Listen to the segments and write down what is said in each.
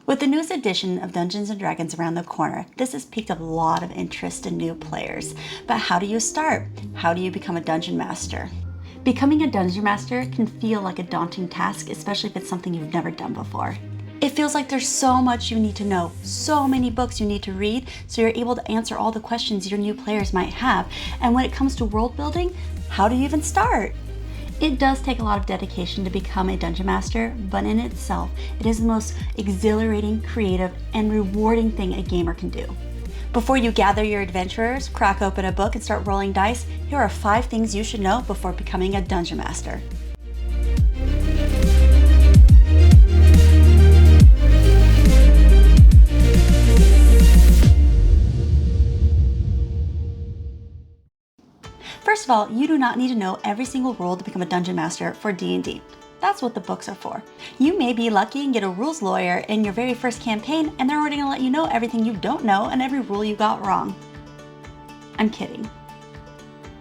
With the newest edition of Dungeons & Dragons around the corner, this has piqued a lot of interest in new players. But how do you start? How do you become a dungeon master? Becoming a dungeon master can feel like a daunting task, especially if it's something you've never done before. It feels like there's so much you need to know, so many books you need to read, so you're able to answer all the questions your new players might have. And when it comes to world building, how do you even start? It does take a lot of dedication to become a dungeon master, but in itself, it is the most exhilarating, creative, and rewarding thing a gamer can do. Before you gather your adventurers, crack open a book, and start rolling dice, here are 5 things you should know before becoming a dungeon master. First of all, you do not need to know every single rule to become a dungeon master for D&D. That's what the books are for. You may be lucky and get a rules lawyer in your very first campaign, and they're already going to let you know everything you don't know and every rule you got wrong. I'm kidding.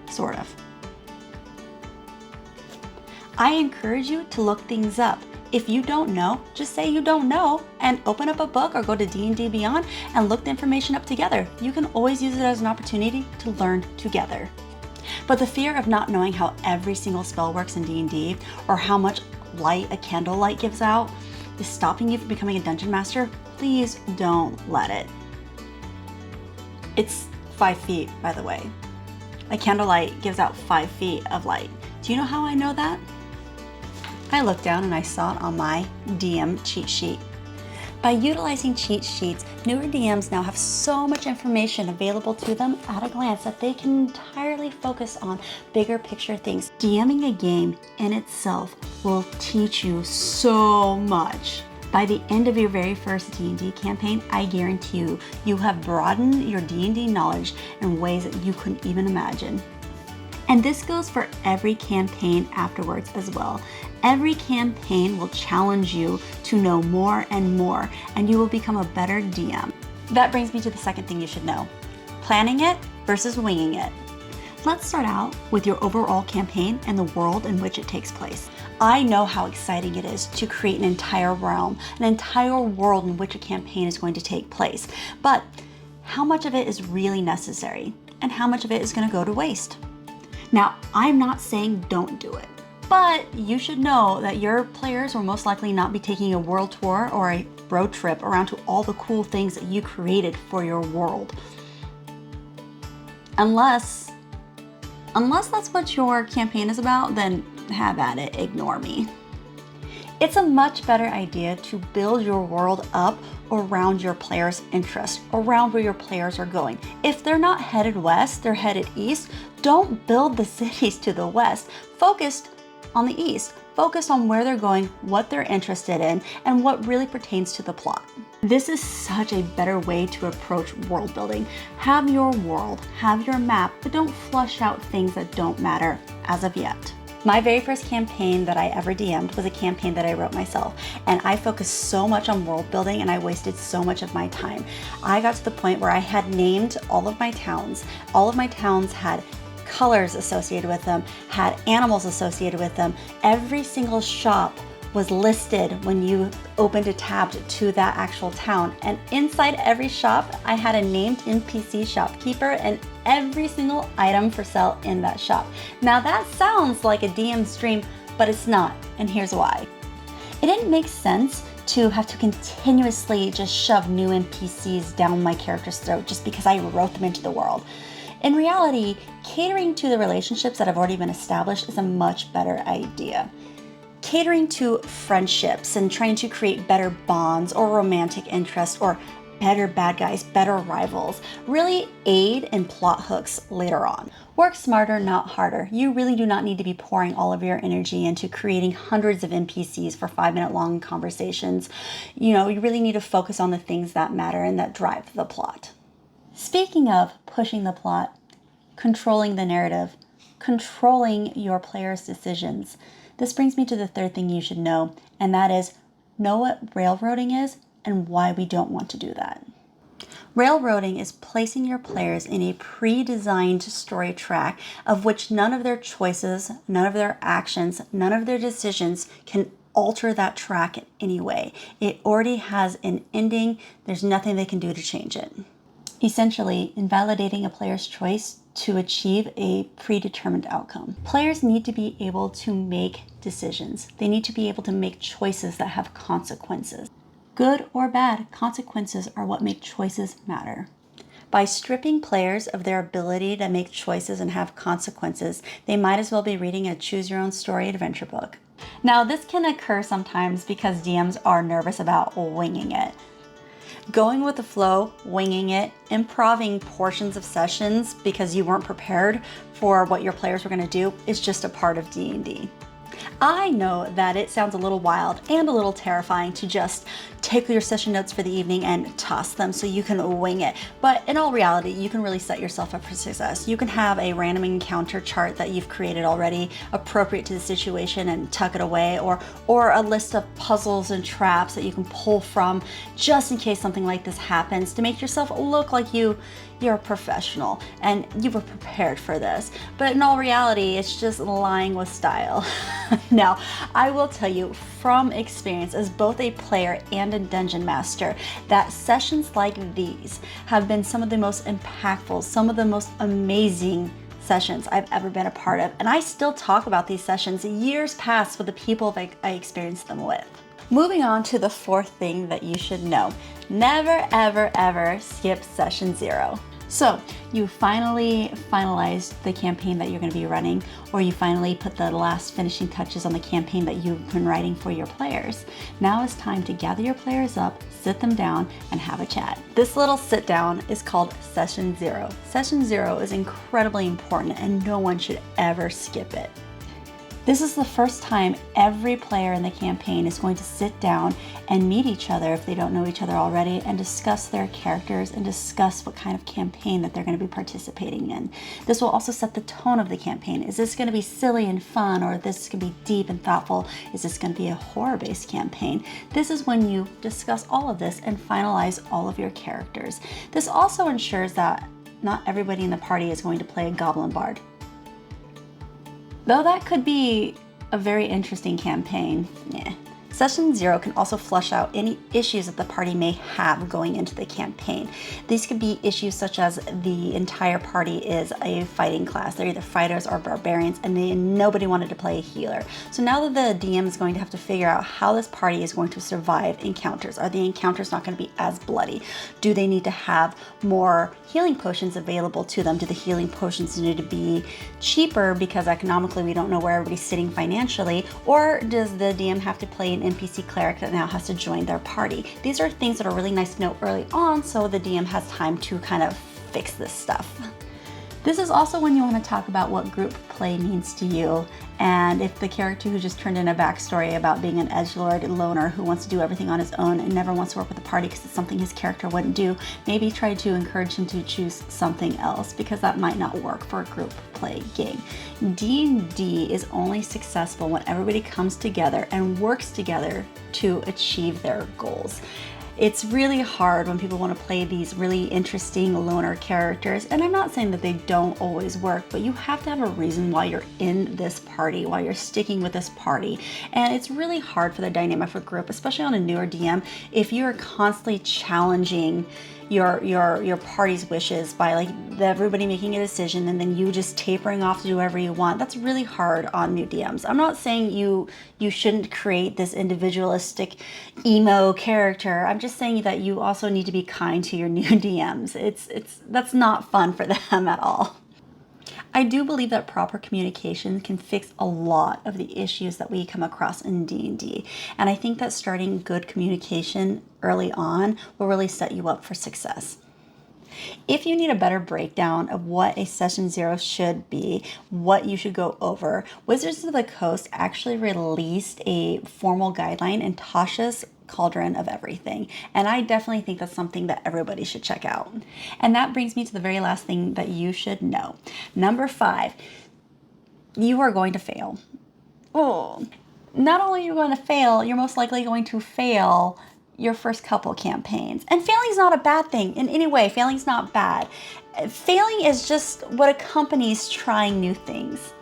Sort of. I encourage you to look things up. If you don't know, just say you don't know and open up a book or go to D&D Beyond and look the information up together. You can always use it as an opportunity to learn together. But the fear of not knowing how every single spell works in D&D or how much light a candlelight gives out is stopping you from becoming a dungeon master. Please don't let it. It's 5 feet, by the way. A candlelight gives out 5 feet of light. Do you know how I know that? I looked down and I saw it on my DM cheat sheet. By utilizing cheat sheets, newer DMs now have so much information available to them at a glance that they can entirely focus on bigger picture things. DMing a game in itself will teach you so much. By the end of your very first D&D campaign, I guarantee you, you have broadened your D&D knowledge in ways that you couldn't even imagine. And this goes for every campaign afterwards as well. Every campaign will challenge you to know more and more, and you will become a better DM. That brings me to the second thing you should know. Planning it versus winging it. Let's start out with your overall campaign and the world in which it takes place. I know how exciting it is to create an entire realm, an entire world in which a campaign is going to take place. But how much of it is really necessary? And how much of it is going to go to waste? Now, I'm not saying don't do it, but you should know that your players will most likely not be taking a world tour or a road trip around to all the cool things that you created for your world. Unless that's what your campaign is about, then have at it, ignore me. It's a much better idea to build your world up around your players' interests, around where your players are going. If they're not headed west, they're headed east, don't build the cities to the west. Focus on the east. Focus on where they're going, what they're interested in, and what really pertains to the plot. This is such a better way to approach world building. Have your world, have your map, but don't flush out things that don't matter as of yet. My very first campaign that I ever DM'd was a campaign that I wrote myself, and I focused so much on world building and I wasted so much of my time. I got to the point where I had named all of my towns. All of my towns had colors associated with them, had animals associated with them. Every single shop was listed when you opened a tab to that actual town. And inside every shop, I had a named NPC shopkeeper and every single item for sale in that shop. Now that sounds like a DM's dream, but it's not, and here's why. It didn't make sense to have to continuously just shove new NPCs down my character's throat just because I wrote them into the world. In reality, catering to the relationships that have already been established is a much better idea. Catering to friendships and trying to create better bonds or romantic interest or better bad guys, better rivals, really aid in plot hooks later on. Work smarter, not harder. You really do not need to be pouring all of your energy into creating hundreds of NPCs for 5-minute long conversations. You really need to focus on the things that matter and that drive the plot. Speaking of pushing the plot, controlling the narrative, controlling your players' decisions, this brings me to the third thing you should know, and that is know what railroading is and why we don't want to do that. Railroading is placing your players in a pre-designed story track of which none of their choices, none of their actions, none of their decisions can alter that track in any way. It already has an ending. There's nothing they can do to change it. Essentially, invalidating a player's choice to achieve a predetermined outcome. Players need to be able to make decisions. They need to be able to make choices that have consequences. Good or bad, consequences are what make choices matter. By stripping players of their ability to make choices and have consequences, they might as well be reading a choose-your-own-story adventure book. Now, this can occur sometimes because DMs are nervous about winging it. Going with the flow, winging it, improving portions of sessions because you weren't prepared for what your players were going to do is just a part of D&D. I know that it sounds a little wild and a little terrifying to just take your session notes for the evening and toss them so you can wing it. But in all reality, you can really set yourself up for success. You can have a random encounter chart that you've created already appropriate to the situation and tuck it away, or a list of puzzles and traps that you can pull from just in case something like this happens to make yourself look like you're a professional and you were prepared for this. But in all reality, it's just lying with style. Now, I will tell you from experience as both a player and a dungeon master that sessions like these have been some of the most impactful, some of the most amazing sessions I've ever been a part of. And I still talk about these sessions years past with the people that I experienced them with. Moving on to the fourth thing that you should know. Never, ever, ever skip session 0. So you finally finalized the campaign that you're going to be running, or you finally put the last finishing touches on the campaign that you've been writing for your players. Now it's time to gather your players up, sit them down, and have a chat. This little sit down is called session 0. Session 0 is incredibly important and no one should ever skip it. This is the first time every player in the campaign is going to sit down and meet each other if they don't know each other already and discuss their characters and discuss what kind of campaign that they're going to be participating in. This will also set the tone of the campaign. Is this going to be silly and fun, or this is going to be deep and thoughtful? Is this going to be a horror-based campaign? This is when you discuss all of this and finalize all of your characters. This also ensures that not everybody in the party is going to play a goblin bard. Though that could be a very interesting campaign, yeah. Session 0 can also flush out any issues that the party may have going into the campaign. These could be issues such as the entire party is a fighting class. They're either fighters or barbarians, and nobody wanted to play a healer. So now that the DM is going to have to figure out how this party is going to survive encounters. Are the encounters not going to be as bloody? Do they need to have more healing potions available to them? Do the healing potions need to be cheaper because economically we don't know where everybody's sitting financially? Or does the DM have to play an NPC cleric that now has to join their party? These are things that are really nice to know early on so the DM has time to kind of fix this stuff. This is also when you want to talk about what group play means to you, and if the character who just turned in a backstory about being an edgelord loner who wants to do everything on his own and never wants to work with a party because it's something his character wouldn't do, maybe try to encourage him to choose something else because that might not work for a group play game. D&D is only successful when everybody comes together and works together to achieve their goals. It's really hard when people want to play these really interesting loner characters, and I'm not saying that they don't always work, but you have to have a reason why you're in this party, why you're sticking with this party. And it's really hard for the dynamic of a group, especially on a newer DM, if you're constantly challenging your party's wishes by like everybody making a decision and then you just tapering off to do whatever you want. That's really hard on new DMs. I'm not saying you shouldn't create this individualistic emo character. I'm just saying that you also need to be kind to your new DMs. That's not fun for them at all. I do believe that proper communication can fix a lot of the issues that we come across in D&D. And I think that starting good communication early on will really set you up for success. If you need a better breakdown of what a session 0 should be, what you should go over, Wizards of the Coast actually released a formal guideline in Tasha's Cauldron of Everything. And I definitely think that's something that everybody should check out. And that brings me to the very last thing that you should know. Number 5, you are going to fail. Oh, not only are you going to fail, you're most likely going to fail your first couple campaigns. And failing is not a bad thing in any way. Failing is not bad. Failing is just what accompanies trying new things.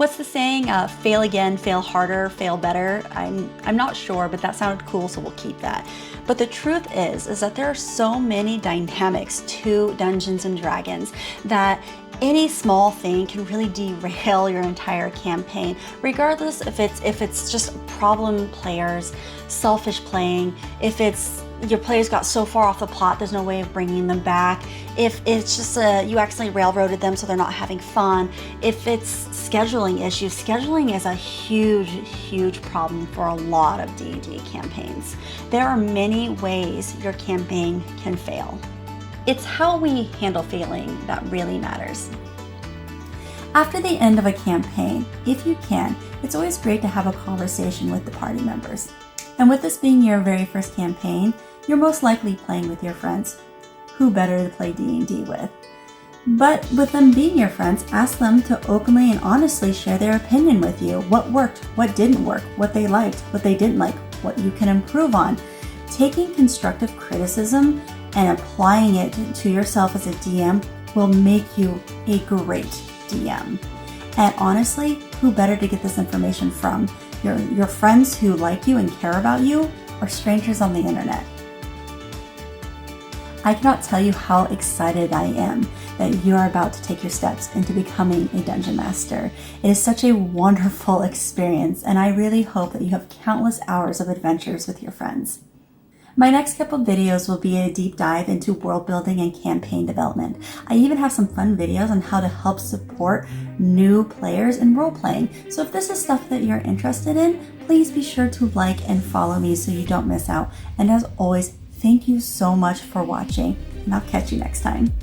What's the saying? Fail again, fail harder, fail better. I'm not sure, but that sounded cool, so we'll keep that. But the truth is that there are so many dynamics to Dungeons and Dragons that any small thing can really derail your entire campaign, regardless if it's just problem players, selfish playing, if it's your players got so far off the plot there's no way of bringing them back, if it's just you accidentally railroaded them so they're not having fun, if it's scheduling issues. Scheduling is a huge problem for a lot of D&D campaigns. There are many ways your campaign can fail. It's how we handle failing that really matters. After the end of a campaign, if you can, it's always great to have a conversation with the party members. And with this being your very first campaign, you're most likely playing with your friends. Who better to play D&D with? But with them being your friends, ask them to openly and honestly share their opinion with you. What worked, what didn't work, what they liked, what they didn't like, what you can improve on. Taking constructive criticism and applying it to yourself as a DM will make you a great DM. And honestly, who better to get this information from? Your friends who like you and care about you, or strangers on the internet? I cannot tell you how excited I am that you are about to take your steps into becoming a Dungeon Master. It is such a wonderful experience, and I really hope that you have countless hours of adventures with your friends. My next couple videos will be a deep dive into world building and campaign development. I even have some fun videos on how to help support new players in role playing. So if this is stuff that you're interested in, please be sure to like and follow me so you don't miss out. And as always, thank you so much for watching, and I'll catch you next time.